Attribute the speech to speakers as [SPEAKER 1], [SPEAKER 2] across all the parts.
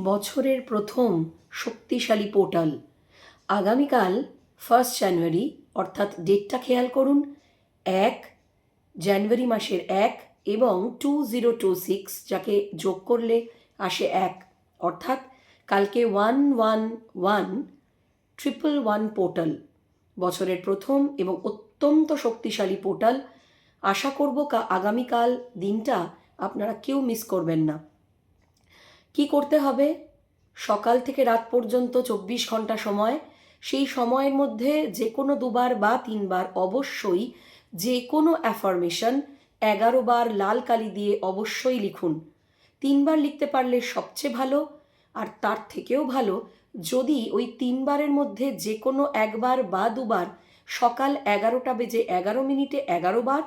[SPEAKER 1] বছরের প্রথম শক্তিশালী পোর্টাল আগামীকাল 1 জানুয়ারি, অর্থাৎ ডেটটা খেয়াল করুন, 1 জানুয়ারি মাসের 1 এবং 2026, যাকে যোগ করলে আসে 1, অর্থাৎ কালকে 11111 পোর্টাল, বছরের প্রথম এবং অত্যন্ত শক্তিশালী পোর্টাল। আশা করব আগামীকাল দিনটা আপনারা কেউ মিস করবেন না। কি করতে হবে? সকাল থেকে রাত পর্যন্ত 24 ঘন্টা সময়, সেই সময়ের মধ্যে যে কোনো 2বার বা 3বার অবশ্যই যে কোনো অ্যাফার্মেশন 11 বার লাল কালি দিয়ে অবশ্যই লিখুন। 3বার লিখতে পারলে সবচেয়ে ভালো, আর তার থেকেও ভালো যদি ওই 3বারের মধ্যে যে কোনো 1বার বা 2বার সকাল 11টা বেজে 11 মিনিটে 11 বার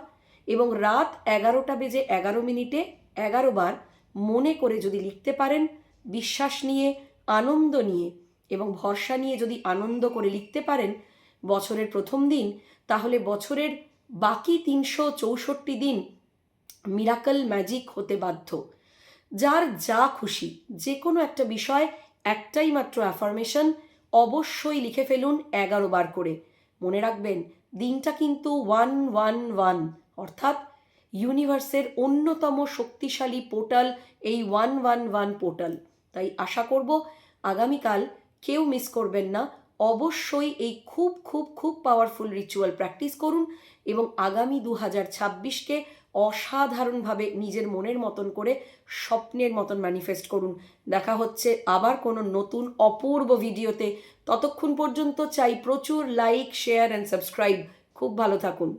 [SPEAKER 1] এবং রাত 11টা বেজে 11 মিনিটে 11 বার মনে করে যদি লিখতে পারেন, বিশ্বাস নিয়ে, আনন্দ নিয়ে এবং ভরসা নিয়ে যদি আনন্দ করে লিখতে পারেন বছরের প্রথম দিন, তাহলে বছরের বাকি 364 দিন মিরাকল ম্যাজিক হতে বাধ্য। যার যা খুশি যে কোনো একটা বিষয়, একটাই মাত্র অ্যাফার্মেশন অবশ্যই লিখে ফেলুন 11 বার করে। মনে রাখবেন দিনটা কিন্তু 111, অর্থাৎ ইউনিভার্সের অন্যতম শক্তিশালী পোর্টাল এই 111 পোর্টাল। তাই আশা করব আগামীকাল কেউ মিস করবেন না। অবশ্যই এই খুব খুব খুব পাওয়ারফুল রিচুয়াল প্র্যাকটিস করুন এবং আগামী 2026কে অসাধারণভাবে নিজের মনের মতন করে স্বপ্নের মতন ম্যানিফেস্ট করুন। দেখা হচ্ছে আবার কোনো নতুন অপূর্ব ভিডিওতে। ততক্ষণ পর্যন্ত চাই প্রচুর লাইক, শেয়ার অ্যান্ড সাবস্ক্রাইব। খুব ভালো থাকুন।